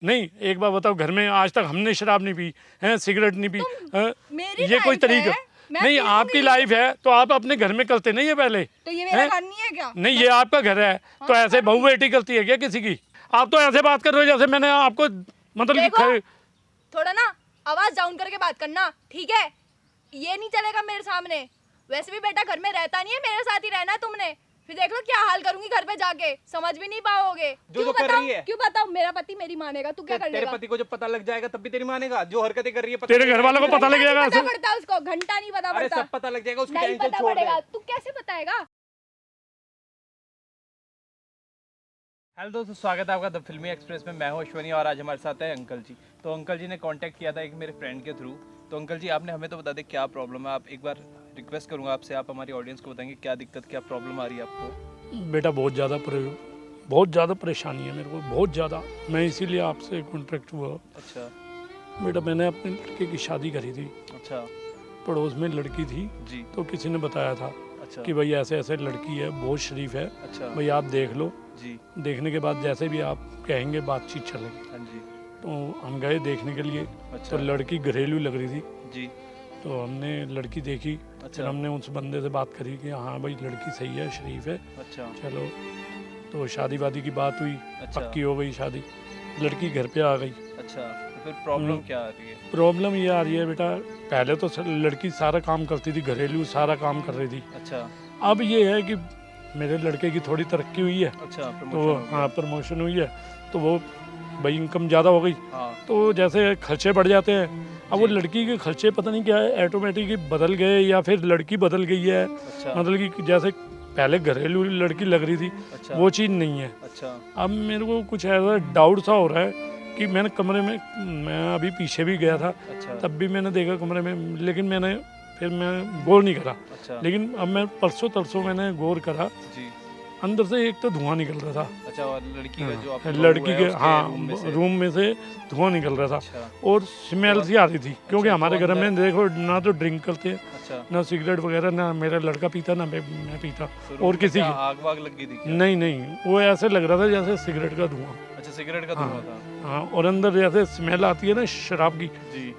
नहीं, एक बात बताओ, घर में आज तक हमने शराब नहीं पी है, सिगरेट नहीं पी मेरी ये कोई लाइफ तरीका है, मैं नहीं। पीऊंगी आपकी नहीं। लाइफ है तो आप अपने घर में करते नहीं है पहले। तो ये मेरा हैं? घर नहीं है क्या? नहीं, ये आपका घर है तो हाँ, ऐसे बहू बेटी गलती है क्या किसी की? आप तो ऐसे बात कर रहे हो जैसे मैंने आपको मतलब कि देखो, थोड़ा ना आवाज डाउन करके बात करना, ठीक है? ये नहीं चलेगा मेरे सामने। वैसे भी बेटा घर में रहता नहीं है, मेरे साथ ही रहना है तुमने। फिर देख लो क्या हाल करूंगी घर पे जाके, समझ भी नहीं पाओगे। जो कर रही है। क्यों बताओ? मेरा पति मेरी मानेगा, तू क्या कर तेरे लेगा? पति को जब पता लग जाएगा तब भी तेरी मानेगा? जो हरकतें कर रही है तेरे घर वालों को पता लग जाएगा पता ऐसे? पड़ता उसको, घंटा नहीं पता अरे पड़ता। सब पता लग जाएगा, उसकी नहीं टेंशन पता छोड़ दे। पड़ेगा, तू कैसे बताएगा? हेलो दोस्तों, स्वागत है आपका द फिल्मी एक्सप्रेस में। मैं हूं अश्वनी और आज हमारे साथ है अंकल जी। तो अंकल जी ने कांटेक्ट किया था एक मेरे फ्रेंड के थ्रू। तो अंकल जी, आपने हमें तो बता दें क्या प्रॉब्लम है। आप एक बार रिक्वेस्ट करूंगा आपसे, आप हमारी ऑडियंस को बताएंगे क्या दिक्कत, क्या प्रॉब्लम आ रही है आपको? बेटा बहुत ज़्यादा परेशानी है मेरे को, बहुत ज़्यादा। मैं इसीलिए आपसे कॉन्ट्रैक्ट हुआ। अच्छा बेटा मैंने अपने लड़के की शादी करी थी, अच्छा पड़ोस में लड़की थी जी तो किसी ने बताया था अच्छा कि भाई ऐसे ऐसे लड़की है, बहुत शरीफ है, अच्छा भाई आप देख लो। जी देखने के बाद जैसे भी आप कहेंगे बातचीत चलेगी। हाँ जी तो हम गए देखने के लिए। अच्छा तो लड़की घरेलू लग रही थी, जी तो हमने लड़की देखी। फिर अच्छा हमने उस बंदे से बात करी कि हाँ भाई लड़की सही है, शरीफ है, अच्छा चलो। तो शादी वादी की बात हुई, अच्छा पक्की हो गई शादी, लड़की घर पे आ गई। अच्छा। तो फिर प्रॉब्लम क्या आ रही है? प्रॉब्लम ये आ रही है बेटा, पहले तो लड़की सारा काम करती थी, घरेलू सारा काम कर रही थी। अच्छा अब ये है कि मेरे लड़के की थोड़ी तरक्की हुई है, अच्छा तो प्रमोशन हो गया। हाँ प्रमोशन हुई है, तो वो भाई इनकम ज़्यादा हो गई, हाँ तो जैसे खर्चे बढ़ जाते हैं। अब वो जी। लड़की के खर्चे पता नहीं क्या है, ऑटोमेटिक बदल गए या फिर लड़की बदल गई है। अच्छा मतलब कि जैसे पहले घरेलू लड़की लग रही थी अच्छा वो चीज़ नहीं है। अच्छा अब मेरे को कुछ ऐसा डाउट सा हो रहा है कि मैंने कमरे में, मैं अभी पीछे भी गया था अच्छा तब भी मैंने देखा कमरे में, लेकिन मैंने फिर मैं गौर नहीं करा। अच्छा लेकिन अब मैं परसों तरसों मैंने गौर करा, जी अंदर से एक तो धुआं निकल रहा था। अच्छा। और लड़की का जो आपकी लड़की बहू है, के उसके हाँ रूम में से? रूम में से धुआं निकल रहा था अच्छा और स्मेल सी आ रही थी, क्योंकि अच्छा, हमारे तो घर में अंदर- देखो ना तो ड्रिंक करते हैं, अच्छा। ना सिगरेट वगैरह, ना मेरा लड़का पीता, ना मैं पीता। तो रूम और में किसी क्या की आग वाग लग गई थी क्या? नहीं नहीं, वो ऐसे लग रहा था जैसे सिगरेट का धुआं। अच्छा, सिगरेट का धुआं था। हाँ, और अंदर जैसे स्मेल आती है ना शराब की, जी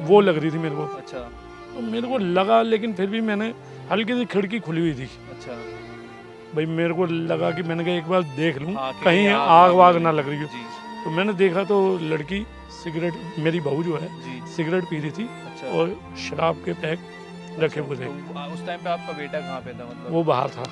वो लग रही थी मेरे को। अच्छा तो मेरे को लगा, लेकिन फिर भी मैंने हल्की सी खिड़की खुली हुई थी, अच्छा भाई मेरे को लगा कि मैंने कहा एक बार देख लूं हाँ, कि कहीं आग आग वाग वाग ना लग रही हो। जी तो मैंने देखा तो लड़की सिगरेट, मेरी बहू जो है जी सिगरेट पी रही थी अच्छा। और शराब के पैक रखे हुए थे। तो उस टाइम पे आपका बेटा कहाँ पे था मतलब? वो बाहर था,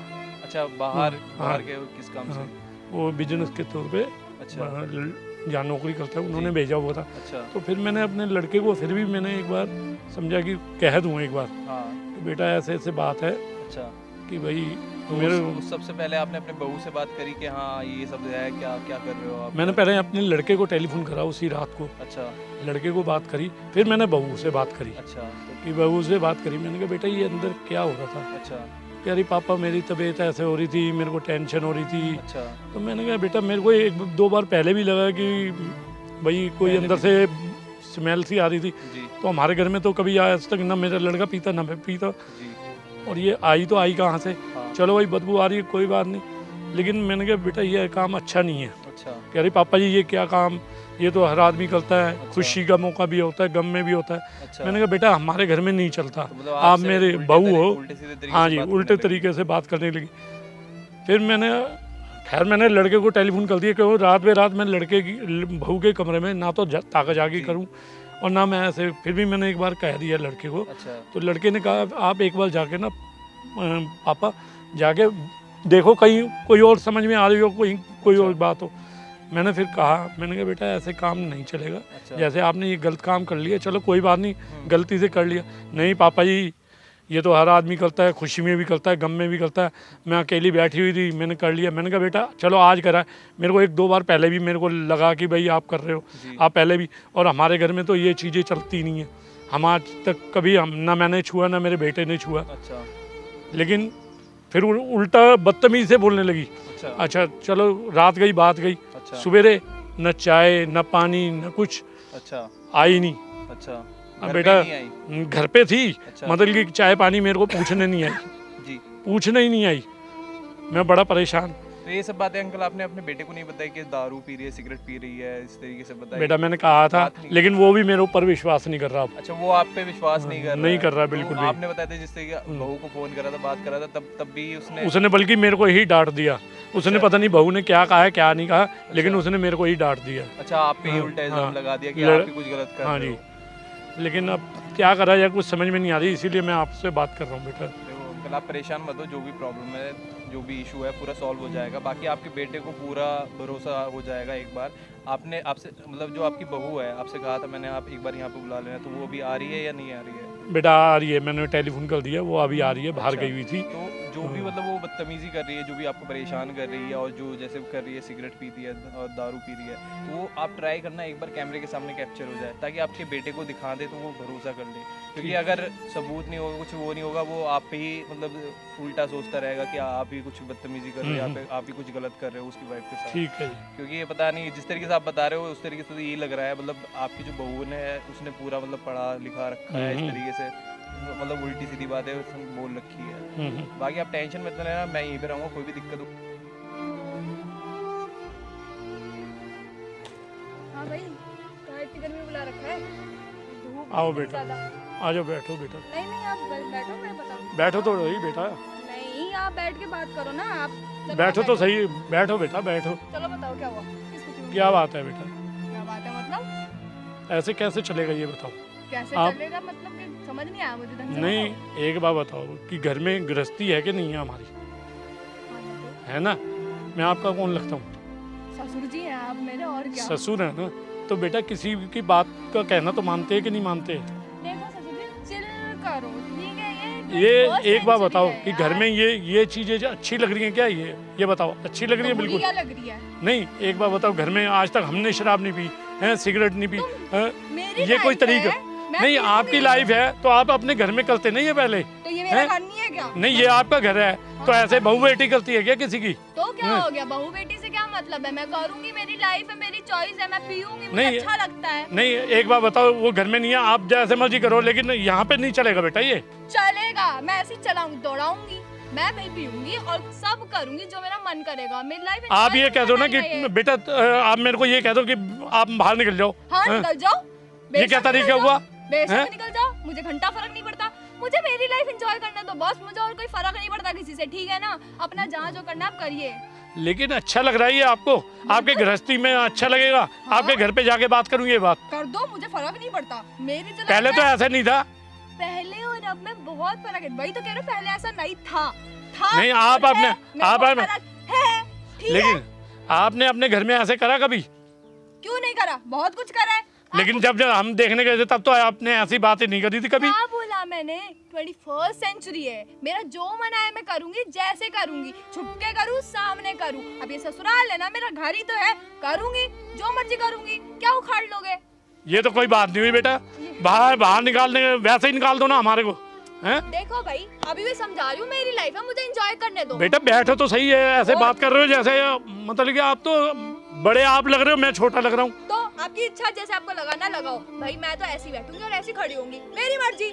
अच्छा, बाहर हाँ। बाहर के किस काम से? हाँ, वो बिजनेस के तौर पे अच्छा जहाँ नौकरी करता है उन्होंने जी। भेजा हुआ था। अच्छा तो फिर मैंने अपने लड़के को फिर भी मैंने एक बार समझा कि कह दूँ एक बार हाँ कि बेटा ऐसे ऐसे बात है अच्छा। कि भाई तो मेरे सबसे पहले आपने अपने बहू से बात करी कि हाँ ये सब है, क्या क्या कर रहे हो आप? मैंने पहले अपने लड़के को टेलीफोन करा उसी रात को, अच्छा लड़के को बात करी, फिर मैंने बहू से बात करी। अच्छा कि बहू से बात करी, मैंने कहा बेटा ये अंदर क्या हो रहा था? अच्छा कह रही पापा मेरी तबीयत ऐसे हो रही थी, मेरे को टेंशन हो रही थी। अच्छा तो मैंने कहा बेटा मेरे को एक दो बार पहले भी लगा कि भाई कोई पहले अंदर भी- से स्मेल सी आ रही थी। जी तो हमारे घर में तो कभी आज तक ना मेरा लड़का पीता ना मैं पीता, जी और ये आई तो आई कहाँ से? हाँ चलो भाई बदबू आ रही है कोई बात नहीं, लेकिन मैंने कहा बेटा ये काम अच्छा नहीं है। अच्छा कह रही पापा जी ये क्या काम, ये तो हर आदमी करता है, अच्छा। खुशी का मौका भी होता है, गम में भी होता है। अच्छा। मैंने कहा बेटा हमारे घर में नहीं चलता, तो मतलब आप आपसे मेरे उल्टे बहू तरीके- हो। उल्टे सीधे तरीके हाँ से जी, बात उल्टे करने लगे। तरीके से बात करने लगी। फिर मैंने खैर मैंने लड़के को टेलीफोन कर दिया, क्योंकि रात बे रात मैं लड़के की बहू के कमरे में ना तो ताका जागी जी। करूं और ना मैं ऐसे। फिर भी मैंने एक बार कह दिया लड़के को, अच्छा तो लड़के ने कहा आप एक बार जाके ना पापा जाके देखो कहीं कोई और समझ में आ रही हो, कोई और अच्छा। बात हो। मैंने फिर कहा, मैंने कहा बेटा ऐसे काम नहीं चलेगा, अच्छा जैसे आपने ये गलत काम कर लिया, चलो कोई बात नहीं, हम्म। गलती से कर लिया। नहीं पापा जी ये तो हर आदमी करता है, खुशी में भी करता है, गम में भी करता है, मैं अकेली बैठी हुई थी मैंने कर लिया। मैंने कहा बेटा चलो आज करा है, मेरे को एक दो बार पहले भी मेरे को लगा कि भाई आप कर रहे हो, जी आप पहले भी, और हमारे घर में तो ये चीज़ें चलती नहीं है, हम आज तक कभी हम ना मैंने छुआ ना मेरे बेटे ने छुआ। अच्छा लेकिन फिर उल्टा बदतमीज़ से बोलने लगी। अच्छा अच्छा चलो रात गई बात गई, अच्छा सवेरे न चाय न पानी न कुछ, अच्छा आई नहीं। अच्छा। अब घर पे बेटा नहीं आई? घर पे थी, अच्छा मतलब कि चाय पानी मेरे को पूछने नहीं आई, जी पूछने ही नहीं आई। मैं बड़ा परेशान। तो ये सब बातें अंकल आपने अपने बेटे को नहीं बताई कि दारू पी रही है, सिगरेट पी रही है, इस तरीके से बताई? बेटा मैंने कहा था, बात नहीं लेकिन वो भी मेरे ऊपर विश्वास नहीं कर रहा अब। अच्छा, वो आप पे विश्वास नहीं कर रहा नहीं है। कर रहा तो बिल्कुल भी। आपने बताया था जिस तरीके बहू को फोन करा था, बात करा था, तब भी उसने बल्कि मेरे को ही डांट दिया। उसने पता नहीं बहू ने क्या कहा है क्या नहीं कहा, लेकिन उसने मेरे को ही डांट दिया। अच्छा, आप पे ही हाँ, उल्टा इल्जाम हाँ। लगा दिया कि लड़- आप ही कुछ गलत कर हाँ रहे जी, हो। लेकिन अब क्या करा जाए, कुछ समझ में नहीं आ रही, इसीलिए मैं आपसे बात कर रहा हूँ बेटा। देखो अंकल, आप परेशान मत हो, जो भी प्रॉब्लम है, जो भी इशू है, पूरा सॉल्व हो जाएगा। बाकी आपके बेटे को पूरा भरोसा हो जाएगा। एक बार आपने आपसे मतलब जो आपकी बहू है, आपसे कहा था मैंने आप एक बार यहाँ पे बुला लेना, तो वो अभी आ रही है या नहीं आ रही है? बेटा आ रही है, मैंने टेलीफोन कर दिया, वो अभी आ रही है, बाहर अच्छा। गई हुई थी। तो जो भी मतलब वो बदतमीजी कर रही है, जो भी आपको परेशान कर रही है, और जो जैसे कर रही है, सिगरेट पीती है और दारू पी रही है, तो वो आप ट्राई करना एक बार कैमरे के सामने कैप्चर हो जाए, ताकि आपके बेटे को दिखा दे तो वो भरोसा कर ले। क्योंकि अगर सबूत नहीं होगा, कुछ वो नहीं होगा, वो आप पे ही मतलब उल्टा सोचता रहेगा कि आप ही कुछ बदतमीजी कर रहे हो, आप ही कुछ गलत कर रहे हो उसकी वाइफ के साथ। ठीक है जी। क्योंकि ये पता नहीं, जिस तरीके से आप बता रहे हो उस तरीके से तो ये लग रहा है, मतलब आपकी जो बहू ने उसने पूरा मतलब पढ़ा लिखा रखा है, इस तरीके से मतलब उल्टी सीधी बातें उसने बोल रखी है। बाकी आप टेंशन मत लेना, मैं यहीं पे रहूँगा, कोई भी दिक्कत हो। हाँ भाई, कहाँ इतनी गर्मी में बुला रखा है? धूप आओ इतनी बेटा। ज़्यादा। आ जाओ, बैठो बेटा। नहीं आप बैठो, मैं बताऊँ। बैठो तो सही बेटा, नहीं, आप बैठ के बात करो ना आप। चलो बैठो आप तो सही, बैठो बेटा बैठो। चलो बताओ क्या हुआ? किस कुछ हुआ? क्या बात है बेटा, क्या बात है मतलब? ऐसे कैसे चलेगा ये बताओ। कैसे आप- चलेगा मतलब कि समझ नहीं आया मुझे ढंग से। नहीं, बताओ। एक बात बताओ कि घर में गृहस्थी है कि नहीं है हमारी, हाँ, तो है ना? मैं आपका कौन लगता हूँ? ससुर जी हैं आप मेरे, और क्या? ससुर है ना, तो बेटा किसी की बात का कहना तो मानते हैं कि नहीं मानते? देखो ससुर जी, चिल करो, ठीक है? ये first एक बात century बताओ है कि यार। घर में ये चीजें जो अच्छी लग रही हैं क्या? ये बताओ, अच्छी लग रही है? तो बुरी बिल्कुल क्या लग रही है? नहीं। एक बात बताओ, घर में आज तक हमने शराब नहीं पी है, सिगरेट नहीं पी है, मेरी ये कोई life तरीका है, मैं नहीं। पीऊंगी। आपकी लाइफ है तो आप अपने घर में करते नहीं है पहले। तो ये मेरा हैं? घर नहीं है क्या? नहीं, ये आपका घर है, तो ऐसे बहू बेटी करती है क्या किसी की? तो क्या हैं? हो गया? बहू बेटी से क्या मतलब है? मैं करूंगी, मेरी लाइफ है, मेरी चॉइस है, मैं पीऊंगी, मुझे नहीं। अच्छा लगता है। नहीं, एक बात बताओ, वो घर में नहीं है, आप जैसे मर्जी करो, लेकिन यहाँ पे नहीं चलेगा बेटा ये। चलेगा, मैं ऐसे ही चलाऊंगी, दौड़ाऊंगी, मैं भी पीऊंगी और सब करूंगी जो मेरा मन करेगा। मेरी लाइफ आप ये कह दो ना कि बेटा आप मेरे को ये कह दो कि आप बाहर निकल जाओ। हाँ हैं? निकल जाओ। ये क्या बेशक तरीका निकल हुआ? जाओ, बेशक हैं? निकल जाओ, मुझे घंटा फर्क नहीं पड़ता। मुझे मेरी लाइफ एंजॉय करने दो बस, मुझे और कोई फर्क नहीं पड़ता किसी से, ठीक है ना? अपना जहाँ जो करना आप करिए। लेकिन अच्छा लग रहा है ये आपको? आपके गृहस्थी में अच्छा लगेगा? आपके घर पे जाके बात करूँ ये बात? कर दो, मुझे फर्क नहीं पड़ता। मेरी जो पहले life तो है, ऐसा नहीं था। पहले और अब में बहुत फर्क है। वही तो कह रही हूँ, पहले ऐसा नहीं था। नहीं, आप और अपने- है, में आप बहुत अपने- फर्क है, ठीक है? लेकिन आपने अपने घर में ऐसे करा कभी? क्यों नहीं करा? बहुत कुछ करा है। लेकिन जब जब हम देखने गए थे तब तो आपने ऐसी बातें नहीं करी थी कभी। क्या बोला मैंने? 21st सेंचुरी है, मेरा जो मन आए मैं करूंगी, जैसे करूंगी, छुप के करूँ, सामने करूँ। अब ये ससुराल है ना, मेरा घर ही तो है, करूंगी जो मर्जी करूंगी। क्या उखाड़ लोगे? ये तो कोई बात नहीं हुई बेटा। बाहर निकालने, वैसे ही निकाल दो ना हमारे को, हैं? देखो भाई, अभी भी समझा रही हूँ, मेरी लाइफ है, मुझे एंजॉय करने दो। बेटा बैठो तो सही है, ऐसे और- बात कर रहे हो जैसे मतलब कि आप तो बड़े आप लग रहे हो, मैं छोटा लग रहा हूँ। तो आपकी इच्छा, जैसे आपको लगाना लगाओ भाई। मैं तो ऐसी बैठूंगी और ऐसी खड़ी होंगी, मेरी मर्जी।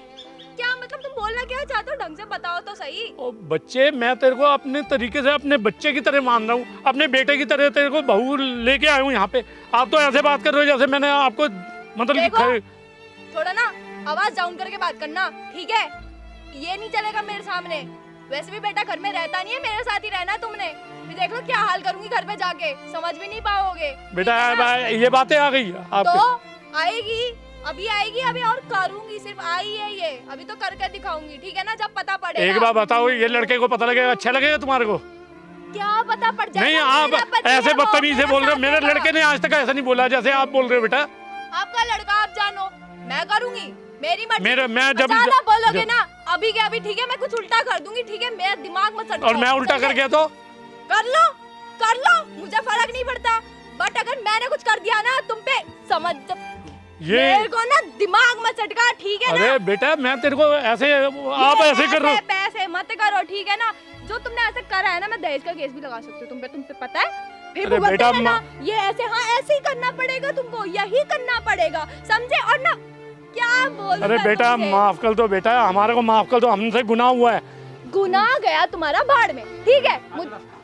क्या मतलब तुम बोलना क्या चाहते हो? ढंग से बताओ तो सही। ओ बच्चे, मैं तेरे को अपने तरीके से अपने बच्चे की तरह मान रहा हूँ, अपने बेटे की तरह तेरे को बहू लेके आया हूँ यहाँ पे। आप तो ऐसे बात कर रहे हो जैसे मैंने आपको मतलब देखो, कि थोड़ा ना आवाज डाउन करके बात करना, ठीक है? ये नहीं चलेगा मेरे सामने। वैसे भी बेटा घर में रहता नहीं है, मेरे साथ ही रहना है तुमने। फिर देख लो क्या हाल करूंगी घर पे जाके, समझ भी नहीं पाओगे। बेटा ठीक है ना? ये बातें आ गई आपके। तो आएगी, अभी आएगी, अभी और करूंगी, सिर्फ आई है ये, अभी तो करके दिखाऊंगी, ठीक है ना? जब पता पड़ेगा। एक बार बताओ, ये लड़के को पता लगेगा, अच्छा लगेगा तुम्हारे को? क्या पता पड़ जाएगा? नहीं, आप मेरा पति है ऐसे वो, बदतमीज से मेरा बोल रहे हो। साथ मेरे देगा। लड़के ने आज तक ऐसा नहीं बोला जैसे आप बोल रहे हो बेटा। आपका लड़का आप जानो, मैं करूंगी, मेरी मर्जी। मैं जब ज्यादा बोलोगे ना, अभी के अभी, ठीक है? मैं कुछ उल्टा कर दूंगी, ठीक है? मेरा दिमाग मत सटकाओ। और मैं उल्टा कर गया तो कर लो, मुझे फर्क नहीं पड़ता। बट अगर मैंने कुछ कर दिया ना तुम पे, समझ ये मेरे को ना दिमाग मत चटका, ठीक है ना? अरे बेटा, मैं तेरे को ऐसे आप ये ऐसे कर रहे हो। पैसे मत करो, ठीक है ना? जो तुमने ऐसे करा है ना, मैं दहेज का केस भी लगा सकती हूँ तुम पे, तुमसे पता है? फिर अरे भुगतना बेटा, है ना, ये ऐसे, हाँ ऐसे ही करना पड़ेगा तुमको, यही करना पड़ेगा, समझे? और ना क्या बोल अरे बेटा माफ कर दो बेटा, हमारे को माफ कर दो, हमसे गुनाह हुआ है। गुनाह गया तुम्हारा भाड़ में, ठीक है?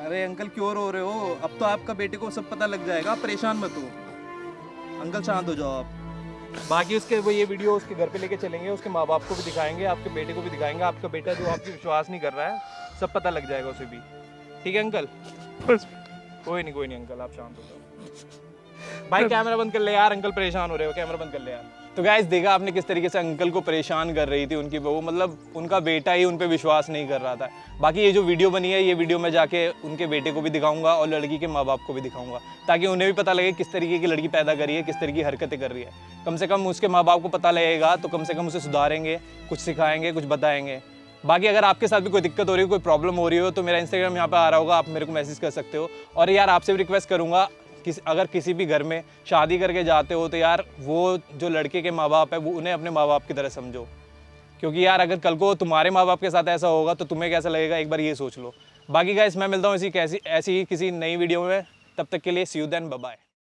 अरे अंकल क्यों रो रहे हो? अब तो आपका बेटे को सब पता लग जाएगा, आप परेशान मत हो। अंकल शांत हो जाओ आप। बाकी उसके वो ये वीडियो उसके घर पे लेके चलेंगे, उसके माँ बाप को भी दिखाएंगे, आपके बेटे को भी दिखाएंगे। आपका बेटा जो आपकी विश्वास नहीं कर रहा है, सब पता लग जाएगा उसे भी। ठीक है अंकल? बस कोई नहीं अंकल, आप शांत हो जाओ। भाई कैमरा बंद कर ले यार, अंकल परेशान हो रहे हो, कैमरा बंद कर ले यार। तो गाइस देखा आपने किस तरीके से अंकल को परेशान कर रही थी उनकी बहू, मतलब उनका बेटा ही उन पे विश्वास नहीं कर रहा था। बाकी ये जो वीडियो बनी है, ये वीडियो मैं जाके उनके बेटे को भी दिखाऊंगा और लड़की के माँ बाप को भी दिखाऊंगा, ताकि उन्हें भी पता लगे किस तरीके की लड़की पैदा करी है, किस तरीके की हरकतें कर रही है। कम से कम उसके माँ बाप को पता लगेगा तो कम से कम उसे सुधारेंगे, कुछ सिखाएंगे, कुछ बताएंगे। बाकी अगर आपके साथ भी कोई दिक्कत हो रही हो, कोई प्रॉब्लम हो रही हो, तो मेरा इंस्टाग्राम यहाँ पे आ रहा होगा, आप मेरे को मैसेज कर सकते हो। और यार आपसे भी रिक्वेस्ट करूँगा, अगर किसी भी घर में शादी करके जाते हो तो यार वो जो लड़के के माँ बाप है वो उन्हें अपने माँ बाप की तरह समझो, क्योंकि यार अगर कल को तुम्हारे माँ बाप के साथ ऐसा होगा तो तुम्हें कैसा लगेगा, एक बार ये सोच लो। बाकी गाइस मैं मिलता हूँ ऐसी ही किसी नई वीडियो में, तब तक के लिए सी यू देन, बाय बाय।